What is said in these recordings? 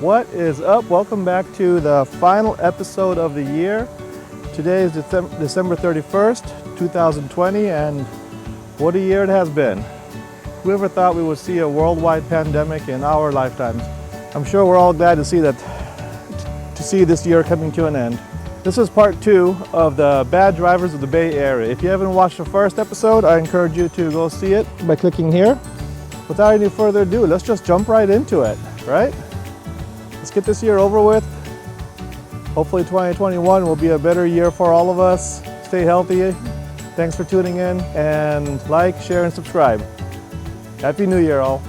What is up? Welcome back to the final episode of the year. Today is December 31st, 2020, and what a year it has been. Whoever thought we would see a worldwide pandemic in our lifetimes? I'm sure we're all glad to see this year coming to an end. This is part 2 of the Bad Drivers of the Bay Area. If you haven't watched the first episode, I encourage you to go see it by clicking here. Without any further ado, let's just jump right into it, right? Let's get this year over with. Hopefully 2021 will be a better year for all of us. Stay healthy. Thanks for tuning in, and like, share, and subscribe. Happy New Year, all.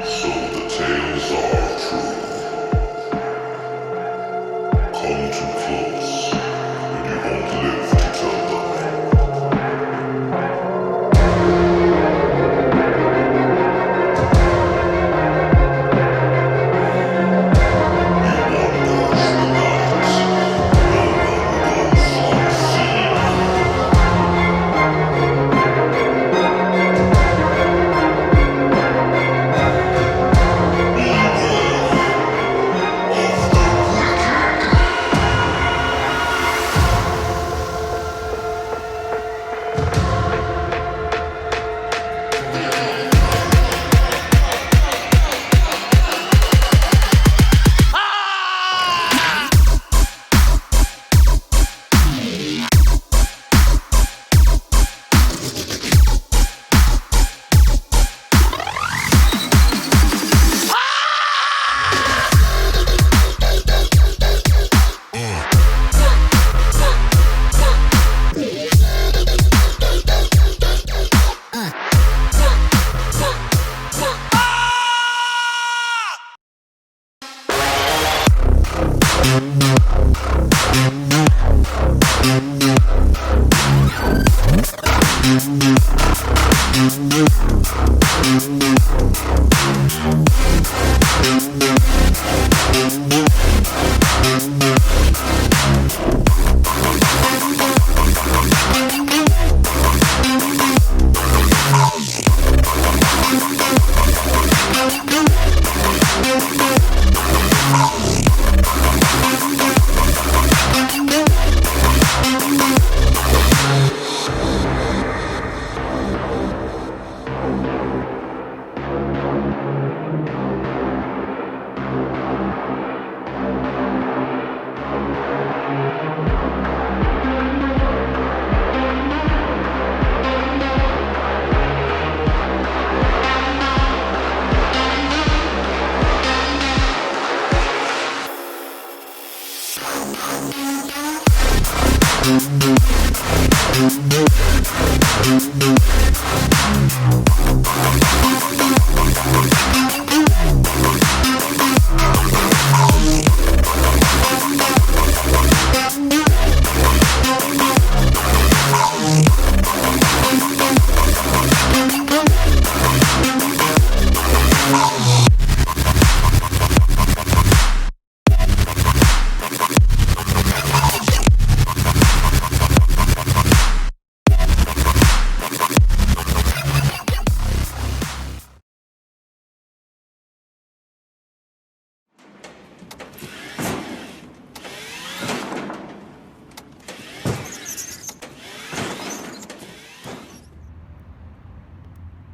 So the tales are true. Come too close, and you won't live to tell them.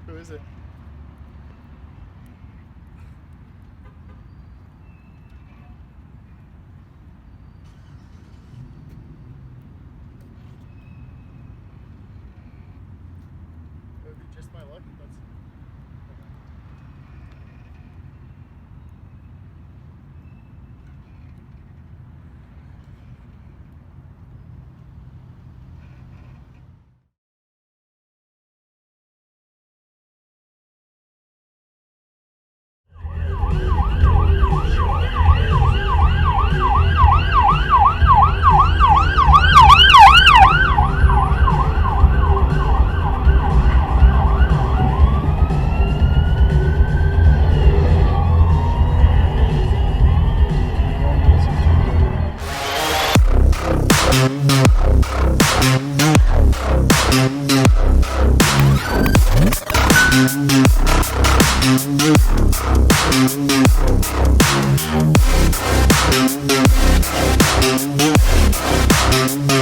Who is it? It would be just my luck. That's Thank you.